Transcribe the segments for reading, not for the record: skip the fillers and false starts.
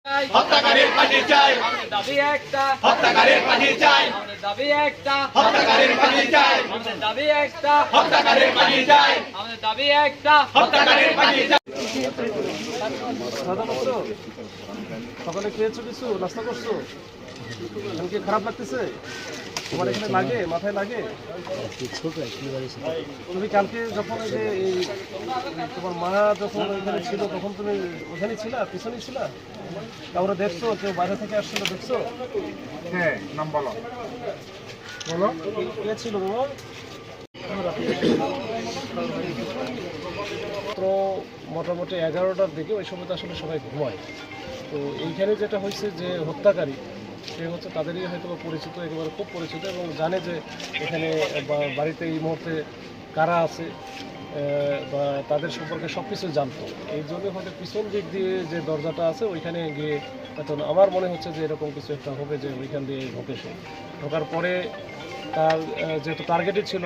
হত্যাকারীর ফাঁসি চাই, আমাদের দাবি একটা, হত্যাকারীর ফাঁসি চাই, আমাদের দাবি একটা, হত্যাকারীর ফাঁসি চাই, আমাদের দাবি একটা, হত্যাকারীর ফাঁসি চাই, আমাদের দাবি একটা। হত্যাকারীর ফাঁসি চাই। খাওয়া করছো? সকালে খেয়েছো কিছু? নাস্তা করছো? এখন কি খারাপ লাগতেছে? তোমার এখানে লাগে, মাথায় লাগে? তুমি কালকে যখন এই যে তোমার মা যখন ওইখানে ছিল তখন তুমি ওখানে ছিলা, পিছনে ছিলা? কাউরে দেখছো? কেউ বাইরে থেকে আসছিল দেখছো? হ্যাঁ, নাম বলো। বলো কে ছিল বাবা? মাত্র মোটামুটি 11টার দিকে ওই সময় তো আসলে সবাই ঘুমায়। তো এইখানে যেটা হয়েছে যে হত্যাকারী সে হচ্ছে তাদেরই হয়তো পরিচিত, একেবারে খুব পরিচিত এবং জানে যে এখানে বাড়িতে এই মুহূর্তে কারা আছে বা তাদের সম্পর্কে সব কিছু জানতো। এই জন্য হয়তো পিছন দিক দিয়ে যে দরজাটা আছে ওইখানে গিয়ে হয়তো আমার মনে হচ্ছে যে এরকম কিছু একটা হবে যে ওইখান দিয়ে ঢোকে সে। ঢোকার পরে তার যেহেতু টার্গেটই ছিল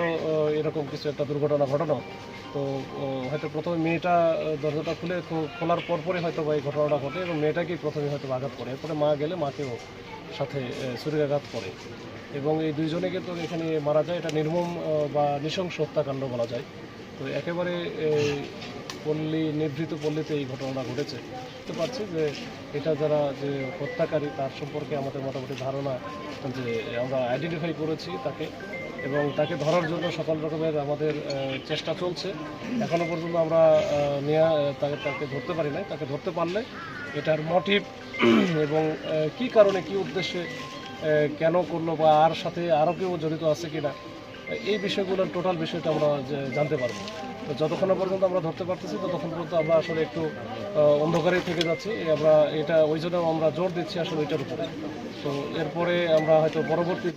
এরকম কিছু একটা দুর্ঘটনা ঘটানো, তো হয়তো প্রথমে মেয়েটা দরজাটা খোলার পরপরই হয়তো বা এই ঘটনাটা ঘটে এবং মেয়েটাকেই প্রথমে হয়তো আঘাত করে, এরপরে মা গেলে মাকেও সাথে ছুরিকাঘাত করে এবং এই দুইজনে কিন্তু এখানে মারা যায়। এটা নির্মম বা নৃশংস হত্যাকাণ্ড বলা যায়। তো একেবারে নিভৃত পল্লীতে এই ঘটনাটা ঘটেছে। বুঝতে পারছি যে এটা যারা যে হত্যাকারী তার সম্পর্কে আমাদের মোটামুটি ধারণা যে আমরা আইডেন্টিফাই করেছি তাকে এবং তাকে ধরার জন্য সকল রকমের আমাদের চেষ্টা চলছে। এখনও পর্যন্ত আমরা তাকে ধরতে পারি নাই। তাকে ধরতে পারলে এটার মোটিভ এবং কী কারণে কী উদ্দেশ্যে কেন করলো বা আর সাথে আরও কেউ জড়িত আছে কিনা এই বিষয়গুলোর টোটাল বিষয়টা আমরা জানতে পারবো। তো যতক্ষণ পর্যন্ত আমরা ধরতে পারতেছি ততক্ষণ পর্যন্ত আমরা আসলে একটু অন্ধকারেই থেকে যাচ্ছি। আমরা এটা ওই জন্য আমরা জোর দিচ্ছি আসলে ওইটার উপরে। তো এরপরে আমরা হয়তো পরবর্তী